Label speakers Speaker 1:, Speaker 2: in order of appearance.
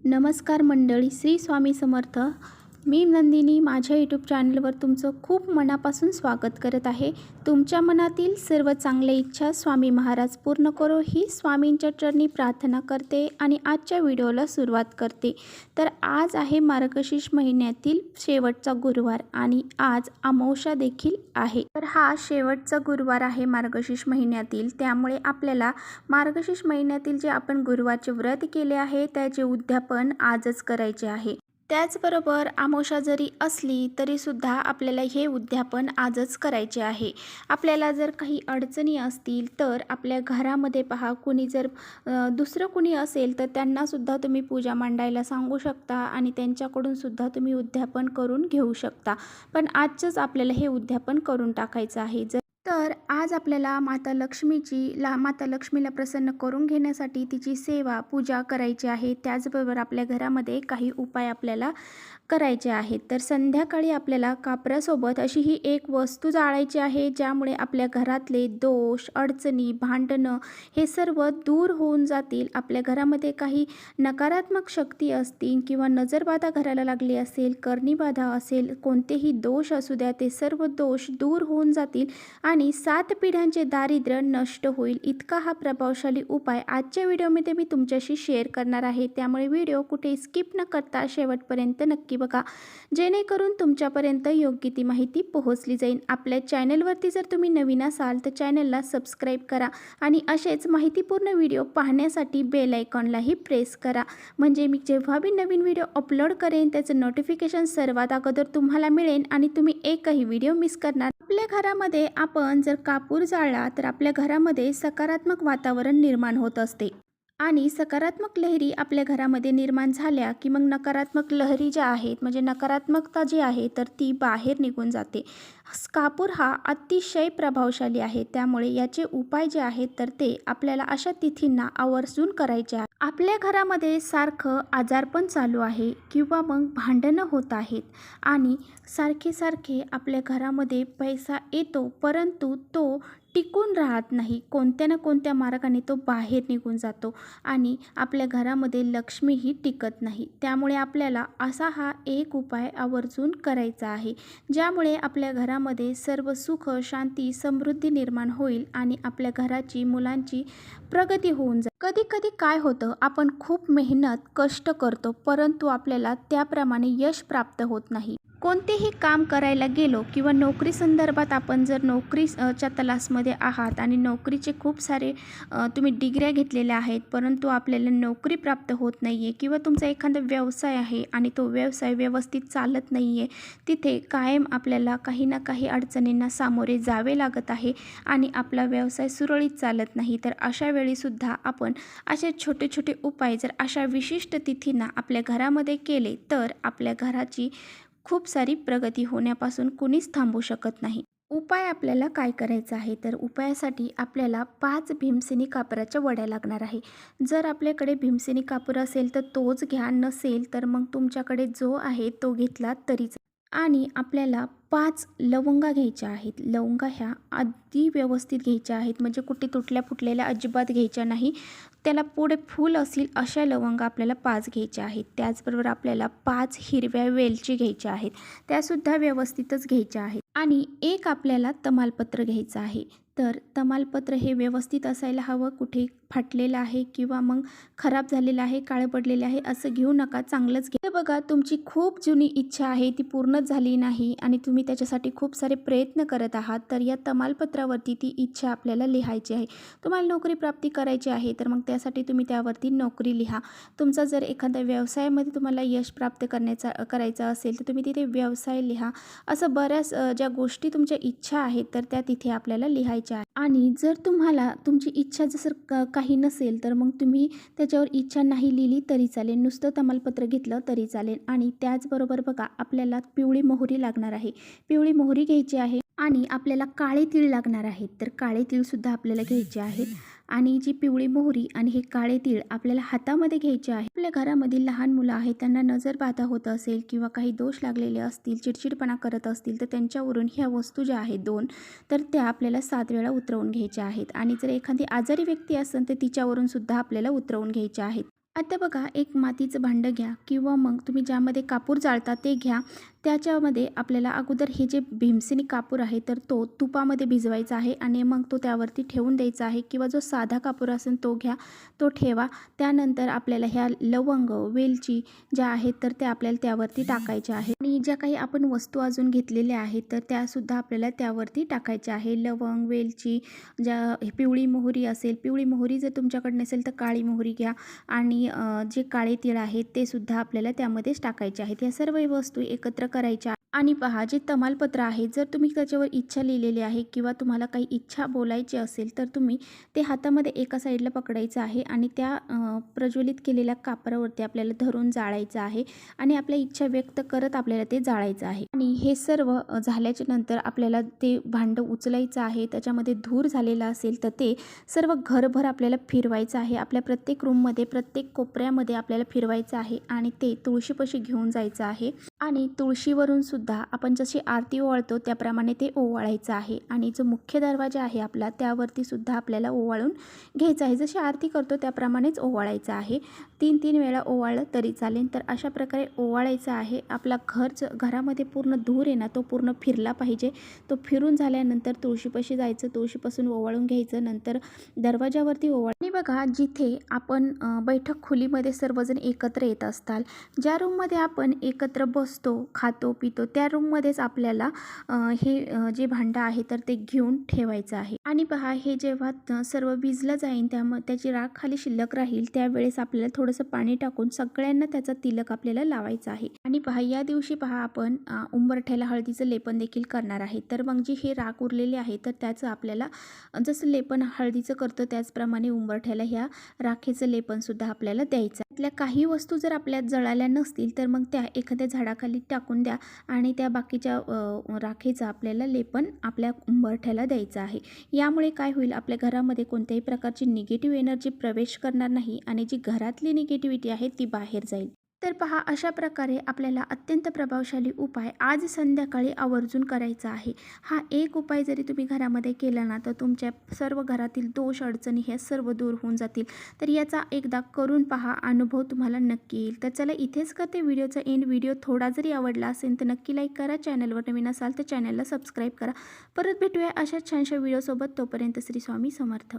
Speaker 1: नमस्कार मंडळी, श्री स्वामी समर्थ. मी नंदिनी माझ्या यूट्यूब चॅनलवर तुमचं खूप मनापासून स्वागत करत आहे. तुमच्या मनातील सर्व चांगल्या इच्छा स्वामी महाराज पूर्ण करो ही स्वामींच्या चरणी प्रार्थना करते आणि आजच्या व्हिडिओला सुरुवात करते. तर आज आहे मार्गशीर्ष महिन्यातील शेवटचा गुरुवार आणि आज अमावस्या देखील आहे. तर हा शेवटचा गुरुवार आहे मार्गशीर्ष महिन्यातील, त्यामुळे आपल्याला मार्गशीर्ष महिन्यातील जे आपण गुरुवारचे व्रत केले आहे त्याचे उद्यापन आजच करायचे आहे. त्याचबरोबर अमावस्या जरी असली तरीसुद्धा आपल्याला हे उद्यापन आजच करायचे आहे. आपल्याला जर काही अडचणी असतील तर आपल्या घरामध्ये पहा, कुणी जर दुसरं कुणी असेल तर त्यांनासुद्धा तुम्ही पूजा मांडायला सांगू शकता आणि त्यांच्याकडून सुद्धा तुम्ही उद्यापन करून घेऊ शकता. पण आजच आपल्याला हे उद्यापन करून टाकायचं आहे. तर आज आपल्याला माता लक्ष्मीला प्रसन्न करून घेण्यासाठी तिची सेवा पूजा करायची आहे. त्याचबरोबर आपल्या घरामध्ये काही उपाय आपल्याला करायचे आहेत. तर संध्याकाळी आपल्याला कापरासोबत अशी ही एक वस्तू जाळायची आहे, ज्यामुळे आपल्या घरातले दोष, अडचणी, भांडणं हे सर्व दूर होऊन जातील. आपल्या घरामध्ये काही नकारात्मक शक्ती असतील किंवा नजरबाधा घराला लागली असेल, करणीबाधा असेल, कोणतेही दोष असू द्या, ते सर्व दोष दूर होऊन जातील आणि 7 पिढ्यांचे दारिद्र्य नष्ट होईल. इतका हा प्रभावशाली उपाय आजच्या व्हिडिओमध्ये मी तुमच्याशी शेअर करणार आहे. त्यामुळे व्हिडिओ कुठे स्किप न करता शेवटपर्यंत नक्की बघा, जेणेकरून तुमच्यापर्यंत योग्य ती माहिती पोहोचली जाईल. आपल्या चॅनलवरती जर तुम्ही नवीन असाल तर चॅनलला सबस्क्राईब करा आणि असेच माहितीपूर्ण व्हिडिओ पाहण्यासाठी बेल आयकॉनलाही प्रेस करा, म्हणजे मी जेव्हा भी नवीन व्हिडिओ अपलोड करेन त्याचं नोटिफिकेशन सर्वात अगोदर तुम्हाला मिळेल आणि तुम्ही एकही व्हिडिओ मिस करणार. आपल्या घरामध्ये आपण जर कापूर जाळला तर आपल्या घरामध्ये सकारात्मक वातावरण निर्माण होत असते आणि सकारात्मक लहरी आपल्या घरामध्ये निर्माण झाल्या की मग नकारात्मक लहरी ज्या आहेत, म्हणजे नकारात्मकता जी आहे तर ती बाहेर निघून जाते. कापूर हा अतिशय प्रभावशाली आहे, त्यामुळे याचे उपाय जे आहेत तर ते आपल्याला अशा तिथींना आवर्जून करायचे आहे. आपल्या घरामध्ये सारखं आजारपण चालू आहे किंवा मग भांडणं होत आहेत आणि सारखे आपल्या घरामध्ये पैसा येतो परंतु तो टिकून राहत नाही, कोणत्या ना कोणत्या मार्गाने तो बाहेर निघून जातो आणि आपल्या घरामध्ये लक्ष्मीही टिकत नाही. त्यामुळे आपल्याला असा हा एक उपाय आवर्जून करायचा आहे, ज्यामुळे आपल्या घरामध्ये सर्व सुख, शांती, समृद्धी निर्माण होईल आणि आपल्या घराची, मुलांची प्रगती होऊन जाईल. कधी कधी काय होतं, आपण खूप मेहनत, कष्ट करतो परंतु आपल्याला त्याप्रमाणे यश प्राप्त होत नाही. कोणतेही काम करायला गेलो किंवा नोकरी संदर्भात आपण जर नोकरीच्या तलासमध्ये आहात आणि नोकरीचे खूप सारे तुम्ही डिग्र्या घेतलेल्या आहेत परंतु आपल्याला नोकरी प्राप्त होत नाही आहे, किंवा तुमचा एखादा व्यवसाय आहे आणि तो व्यवसाय व्यवस्थित चालत नाही आहे, तिथे कायम आपल्याला काही ना काही अडचणींना सामोरे जावे लागत आहे आणि आपला व्यवसाय सुरळीत चालत नाही. तर अशा वेळीसुद्धा आपण असे छोटे छोटे उपाय जर अशा विशिष्ट तिथींना आपल्या घरामध्ये केले तर आपल्या घराची खूप सारी प्रगती होण्यापासून कुणीच थांबू शकत नाही. उपाय आपल्याला काय करायचा आहे, तर उपायासाठी आपल्याला 5 भीमसेनी कापराच्या वड्या लागणार आहे. जर आपल्याकडे भीमसेनी कापूर असेल तर तोच घ्या, नसेल तर मग तुमच्याकडे जो आहे तो घेतला तरीच. आणि आपल्याला 5 लवंगा घ्यायच्या आहेत. लवंगा ह्या अगदी व्यवस्थित घ्यायच्या आहेत, म्हणजे कुठे तुटल्या फुटलेल्या अजिबात घ्यायच्या नाही. त्याला पुढे फूल असेल अशा लवंगा आपल्याला 5 घ्यायच्या आहेत. त्याचबरोबर आपल्याला 5 हिरव्या वेलची घ्यायच्या आहेत, त्यासुद्धा व्यवस्थितच घ्यायच्या आहेत. आणि एक आपल्याला तमालपत्र घ्यायचं आहे. तर तमालपत्र हे व्यवस्थित असायला हवं, कुठे फाटलेलं आहे किंवा मग खराब झालेलं आहे, काळं पडलेलं आहे असं घेऊ नका, चांगलंच घ्या. बघा, तुमची खूप जुनी इच्छा आहे ती पूर्णच झाली नाही आणि तुम्ही त्याच्यासाठी खूप सारे प्रयत्न करत आहात, तर या तमालपत्रावरती ती इच्छा आपल्याला लिहायची आहे. तुम्हाला नोकरी प्राप्ती करायची आहे तर मग त्यासाठी तुम्ही त्यावरती नोकरी लिहा. तुमचा जर एखाद्या व्यवसायामध्ये तुम्हाला यश प्राप्त करायचं असेल तर तुम्ही तिथे व्यवसाय लिहा. असं बऱ्याच ज्या गोष्टी तुमच्या इच्छा आहेत तर त्या तिथे आपल्याला लिहायच्या आहे. आणि जर तुम्हाला तुमची इच्छा जसं काही नसेल तर मग तुम्ही त्याच्यावर इच्छा नाही लिहिली तरी चालेल, नुसतं तमालपत्र घेतलं तरी चालेल. आणि त्याचबरोबर बघा, आपल्याला पिवळी मोहरी लागणार आहे. पिवळी मोहरी घ्यायची आहे आणि आपल्याला काळे तीळ लागणार आहेत. तर काळे तीळसुद्धा आपल्याला घ्यायचे आहेत. आणि जी पिवळी मोहरी आणि हे काळे तीळ आपल्याला हातामध्ये घ्यायचे आहे. आपल्या घरामधील लहान मुलं आहेत, त्यांना नजरबाधा होत असेल किंवा काही दोष लागलेले असतील, चिडचिडपणा करत असतील तर त्यांच्यावरून ह्या वस्तू ज्या आहेत 2, तर त्या आपल्याला 7 वेळा उतरवून घ्यायच्या आहेत. आणि जर एखादी आजारी व्यक्ती असेल तर तिच्यावरून सुद्धा आपल्याला उतरवून घ्यायच्या आहेत. आता बघा, एक मातीचं भांडं घ्या किंवा मग तुम्ही ज्यामध्ये कापूर जाळता ते घ्या. त्याच्यामध्ये आपल्याला अगोदर हे जे भीमसेनी कापूर आहे तर तो तुपामध्ये भिजवायचा आहे आणि मग तो त्यावरती ठेवून द्यायचा आहे, किंवा जो साधा कापूर असेल तो घ्या, तो ठेवा. त्यानंतर आपल्याला ह्या लवंग, वेलची ज्या आहेत तर त्या आपल्याला त्यावरती टाकायच्या आहेत आणि ज्या काही आपण वस्तू अजून घेतलेल्या आहेत तर त्यासुद्धा आपल्याला त्यावरती टाकायच्या आहे. लवंग, वेलची, ज्या पिवळी मोहरी असेल, पिवळी मोहरी जर तुमच्याकडे नसेल तर काळी मोहरी घ्या आणि जे काळे तीळ आहेत ते सुद्धा आपल्याला त्यामध्येच टाकायचे आहेत. या सर्व वस्तू एकत्र करायच्या. आणि पहा, जे तमालपत्र आहे, जर तुम्ही त्याच्यावर इच्छा लिहिलेली आहे किंवा तुम्हाला काही इच्छा बोलायची असेल तर तुम्ही ते हातामध्ये एका साईडला पकडायचं आहे आणि त्या प्रज्वलित केलेल्या कापरावरती आपल्याला धरून जाळायचं आहे आणि आपल्या इच्छा व्यक्त करत आपल्याला ते जाळायचं आहे. आणि हे सर्व झाल्याच्या नंतर आपल्याला ते भांडं उचलायचं आहे. त्याच्यामध्ये धूर झालेला असेल तर ते सर्व घरभर आपल्याला फिरवायचं आहे. आपल्या प्रत्येक रूममध्ये, प्रत्येक कोपऱ्यामध्ये आपल्याला फिरवायचं आहे आणि ते तुळशीपाशी घेऊन जायचं आहे. आणि तुळशीवरून सुद्धा आपण जशी आरती ओवाळतो त्याप्रमाणे ते ओवाळायचं आहे. आणि जो मुख्य दरवाजा आहे आपला त्यावरती सुद्धा आपल्याला ओवाळून घ्यायचं आहे. जशी आरती करतो त्याप्रमाणेच ओवाळायचं आहे. 3-3 वेळा ओवाळलं तरी चालेल. तर अशा प्रकारे ओवाळायचं आहे. आपला घरामध्ये पूर्ण धूर आहे ना तो पूर्ण फिरला पाहिजे. तो फिरून झाल्यानंतर तुळशीपाशी जायचं, तुळशीपासून ओवाळून घ्यायचं, नंतर दरवाजावरती ओवाळ. आणि बघा, जिथे आपण बैठक खोलीमध्ये सर्वजण एकत्र येत असताल, ज्या रूममध्ये आपण एकत्र बसतो, खातो, पितो, त्या रूममध्येच आपल्याला हे जे भांडं आहे तर ते घेऊन ठेवायचं आहे. आणि पहा, हे जेव्हा सर्व विजलं जाईल त्याची राख खाली शिल्लक राहील त्यावेळेस आपल्याला थोडंसं पाणी टाकून सगळ्यांना त्याचा तिलक आपल्याला लावायचा आहे. आणि पहा, या दिवशी पहा आपण उंबरठ्याला हळदीचं लेपन देखील करणार आहे. तर मग जी हे राख उरलेली आहे तर त्याचं आपल्याला जसं लेपन हळदीचं करतो त्याचप्रमाणे उंबरठ्याला ह्या राखेचं लेपन सुद्धा आपल्याला द्यायचं. त्यातल्या काही वस्तू जर आपल्यात जळाल्या नसतील तर मग त्या एखाद्या झाडाखाली टाकून द्या आणि त्या बाकीच्या राखेचं आपल्याला लेपन आपल्या उंबरठ्याला द्यायचं आहे. यामुळे काय होईल, आपल्या घरामध्ये कोणत्याही प्रकारची निगेटिव्ह एनर्जी प्रवेश करणार नाही आणि जी घरातली निगेटिव्हिटी आहे ती बाहेर जाईल. तर पहा, अशा प्रकारे आपल्याला अत्यंत प्रभावशाली उपाय आज संध्याकाळी आवर्जून करायचा आहे. हा एक उपाय जरी तुम्ही घरामध्ये केला ना तर तुमच्या सर्व घरातील दोष, अडचणी हे सर्व दूर होऊन जातील. तर याचा एकदा करून पहा, अनुभव तुम्हाला नक्की येईल. तर चला, इथेच करते व्हिडिओचा एंड. व्हिडिओ थोडा जरी आवडला असेल तर नक्की लाईक करा. चॅनलवर नवीन असाल तर चॅनलला सबस्क्राईब करा. परत भेटूया अशा छानशा व्हिडिओसोबत. तोपर्यंत श्री स्वामी समर्थ.